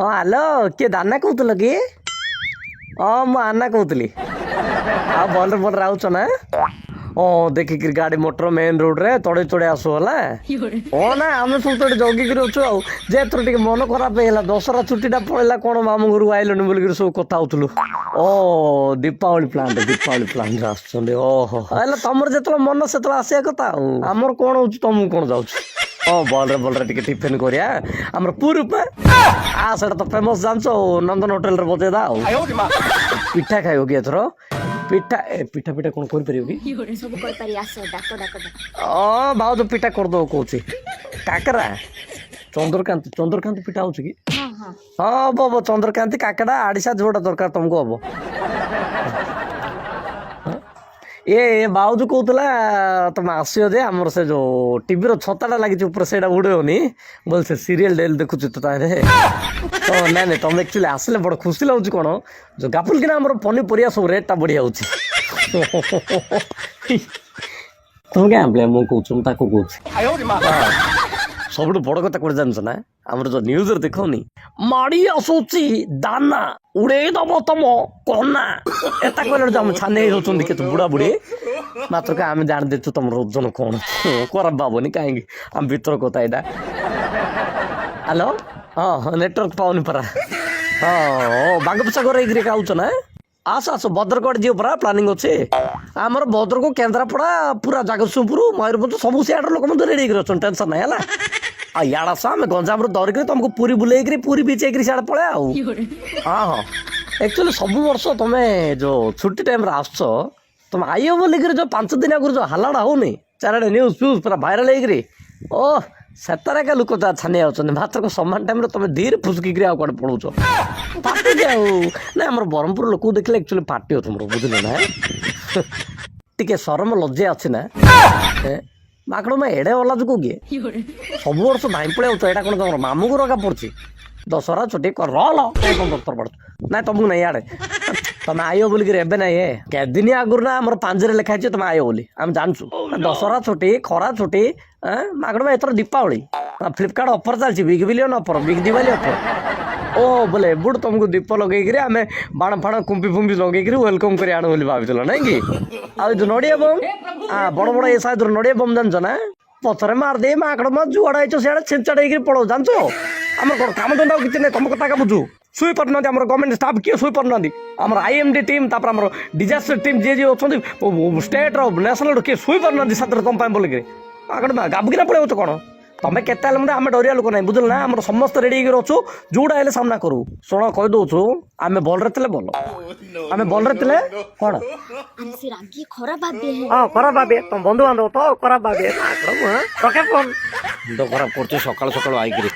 Hello କିଏ ଦାନା କହୁଥିଲ କି? ମୁଁ ଆନା କହୁଥିଲି। ଆଉ ଭଲରେ ଭଲରେ ଆଉଛ ନା? ଦେଖିକିରି ଗାଡି ମଟର ମେନ୍ ରୋଡରେ ତଡେଇ ତଡେଇ ଆସୁ ହେଲା। ନା ଆମେ ସବୁ ତ ଏଠି ଜଗିକିରି ଅଛୁ ଆଉ। ଯେ ଏଥର ଟିକେ ମନ ଖରାପ ହେଇଗଲା, ଦଶହରା ଛୁଟିଟା ପଳେଇଲା, କଣ ମାମୁଁ ଘରକୁ ଆଇଲନି ବୋଲିକିରି ସବୁ କଥା ହଉଥିଲୁ। ଦୀପାବଳି ପ୍ଲାଣ୍ଟରେ ଆସୁଛନ୍ତି। ହେଲେ ତମର ଯେତେବେଳେ ମନ ସେତେବେଳେ ଆସିବା କଥା ଆଉ। ଆମର କଣ ହଉଛି ତମକୁ କଣ ଯାଉଛି? ଭଲରେ ଟିକେ ଟିଫିନ କରିବା। ଆମର ପୁରୀ ସେଟା ତ ଫେମସ ଜାଣିଛ ଆଉ, ନନ୍ଦନ ହୋଟେଲରେ ବଜେଇଦା ଆଉ। ପିଠା ଖାଇବ କି ଏଥର? ପିଠା ପିଠା କଣ କରିପାରିବ କି? ସବୁ କରିପାରି ଆସ ଡାକ ଡାକ ଡାକ। ଭାଉଜ ପିଠା କରିଦବ କହୁଛି। କାକରା ଚନ୍ଦ୍ରକାନ୍ତି ପିଠା ହଉଛି କି? ହବ ଚନ୍ଦ୍ରକାନ୍ତି କାକରା ଆଡିଶା ଯୋଉଟା ଦରକାର ତମକୁ ହବ। ବାଉଜୁ କହୁଥିଲା ତମେ ଆସିବ ଯେ ଆମର ସେ ଯୋଉ ଟିଭିର ଛତାଟା ଲାଗିଛି ଉପରେ ସେଇଟା ଉଡେଇବନି ବୋଲେ ସେ ସିରିଏଲ ଡେଲି ଦେଖୁଛି ତ ତାହେଲେ। ନାଇଁ ତମେ ଆକ୍ଚୁଆଲି ଆସିଲେ ବଡ ଖୁସି ଲାଗୁଛି। କଣ ଯୋଉ ଗାପୁଲ କିନା ଆମର ପନିପରିବା ସବୁ ରେଟ୍ ଟା ବଢି ଯାଉଛି। ତମେ କାଇଁ ମୁଁ କହୁଛୁ, ମୁଁ ତାକୁ କହୁଛି। ସବୁଠୁ ବଡ କଥା କୋଉଟା ଜାଣିଛ ନା? ଆମର ଯୋଉ ନ୍ୟୁଜରେ ଦେଖଉନି ମାଡି ଆସୁଛି ଦାନା ଉଡେଇ ଦବ ତମ କନା, ଏଟା କହିଲା ଯୋଉ ଆମ ଛାନେଇ ହଉଛନ୍ତି କେତେ ବୁଢା ବୁଢୀ ମାତ୍ର ଆମେ ଜାଣିଦେଇଛୁ ତମର ଓଜନ କଣ। ଖରାପ ଭାବନି କାହିଁକି, ଆମ ଭିତର କଥା ଏଇଟା। ହ୍ୟାଲୋ ନେଟୱାର୍କ ପାଉନି ପରା। ବାଙ୍ଗପସାଗର ହେଇକିରି ଖାଉଛ ନା? ଆସ ଭଦ୍ରକ ଯିବ ପରା ପ୍ଲାନିଂ ଅଛି ଆମର। ଭଦ୍ରକ କେନ୍ଦ୍ରାପଡା ପୁରା ଜଗତସିଂହପୁର ମୟୂରଭଞ୍ଜ ସବୁ ସିଆଡର ଲୋକ ମଧ୍ୟ ରେଡି ହେଇକିରି ଅଛନ୍ତି, ଟେନସନ ନାହିଁ ହେଲା। ଇଆଡେ ଆସ ଆମେ ଗଞ୍ଜାମରୁ ଧରିକିରି ତମକୁ ପୁରୀ ବୁଲେଇକିରି ପୁରୀ ବିଚ୍ ହେଇକିରି ସିଆଡେ ପଳେଇ ଆଉ। ଆକ୍ଚୁଆଲି ସବୁ ବର୍ଷ ତମେ ଯୋଉ ଛୁଟି ଟାଇମରେ ଆସୁଛ, ତମେ ଆଇବ ବୋଲିକିରି ଯୋଉ 5 ଦିନ ଆଗରୁ ଯୋଉ ହାଲାଟା ହଉନି ଚାରିଆଡେ ନ୍ୟୁଜ ଫ୍ୟୁଜ ପୁରା ଭାଇରାଲ ହେଇକିରି ସେତାରେ ଏକା ଲୋକ ଯାହା ଛାନି ଯାଉଛନ୍ତି। ମାତ୍ର ସମାନ ଟାଇମରେ ତମେ ଧୀରେ ଫୁସକିକିରି ଆଉ କୁଆଡେ ପଳଉଛ ପାଟିକି ଆଉ। ନାଇଁ ଆମର ବ୍ରହ୍ମପୁର ଲୋକକୁ ଦେଖିଲେ ଆକ୍ଚୁଆଲି ପାଟି ତମର, ବୁଝିଲ ନା? ଟିକେ ସରମ ଲଜ୍ଜା ଅଛି ନା? ମାକଡ଼ ଏଡେ ଓଲା ଯୁଗ କିଏ ସବୁ ବର୍ଷ ଧାଇଁ ପଳେଇ ଆଉଛ। ଏଇଟା କଣ ତମର ମାମୁଁ ଘର ଏକା ପଡୁଛି? ଦଶହରା ଛୁଟି ରଲ ଦରକାର ପଡୁଛି। ନାଇଁ ତମକୁ ନାଇଁ ଇଆଡେ ତମେ ଆଇବ ବୋଲିକିରି ଏବେ ନାଇଁ କେଦିନ ଆଗରୁ ନା ଆମର ପାଞ୍ଜିରେ ଲେଖା ହେଇଛି ତମେ ଆଇବ ବୋଲି ଆମେ ଜାଣିଛୁ। ଦଶହରା ଛୁଟି, ଖରା ଛୁଟି, ମାଗଡ଼ ଏଥର ଦୀପାବଳି ଫ୍ଲିପକାର୍ଟ ଅଫର ଚାଲିଛି, big billion offer, big Diwali offer. ବୋଲେ ଏବୁଠୁ ତମକୁ ଦୀପ ଲଗେଇକିରି ଆମେ ବାଣ ଫାଣ କୁମ୍ପି ଫୁମ୍ପି ଲଗେଇକିରି ୱେଲକମ କରି ଆଣୁ ବୋଲି ଭାବିଥିଲ ନାଇଁ କି? ଆଉ ଯୋଉ ନଡିଆ ବମ୍ ବଡ ଏ ସାଇଜର ନଡିଆ ବମ୍ ଜାଣିଛ ନା? ପଛରେ ମାରିଦେଇ ମାକଡ଼ ଯୁଆଡେ ହେଇଛ ସିଆଡେ ଛିଞ୍ଚାଡ ହେଇକିରି ପଳଉ ଜାଣିଛ। ଆମର କଣ କାମ ଧନ୍ଦା ଆଉ କିଛି ନାହିଁ, ତମ କଥା ବୁଝୁ। ଶୋଇ ପାରୁନାହାନ୍ତି ଆମର ଗଭର୍ଣ୍ଣମେଣ୍ଟ ଷ୍ଟାଫ୍, କିଏ ଶୋଇ ପାରୁନାହାନ୍ତି? ଆମର IMD ଟିମ୍, ତାପରେ ଆମର ଡିଜାଷ୍ଟର ଟିମ୍ ଯିଏ ଅଛନ୍ତି ଷ୍ଟେଟ୍ର ନ୍ୟାସନାଲ, କିଏ ଶୋଇ ପାରୁନାହାନ୍ତି ସାଥିରେ ତମ ପାଇଁ ବୋଲିକିରି। ଗାବୁକିନା ପଳେଇ ଆଉଛ କଣ? ତମେ କେତେ ହେଲେ ମଧ୍ୟ ଆମେ ଡରିବା ଲୋକ ନାହିଁ, ବୁଝିଲ ନା? ଆମର ସମସ୍ତେ ରେଡି ହେଇକି ଅଛୁ, ଯୋଉଟା ହେଲେ ସାମ୍ନା କରୁ। ଶୁଣ କହିଦଉଛୁ, ଆମେ ଭଲରେ ଥିଲେ ଭଲ, ଆମେ ଭଲରେ ଥିଲେ କଣ ଖରାପ ଭାବେ ତମ ବନ୍ଧୁବାନ୍ଧବ ତ ଖରାପ ଭାବେ। ଖରାପ କରୁଛି ସକାଳୁ ଆଇକିରି।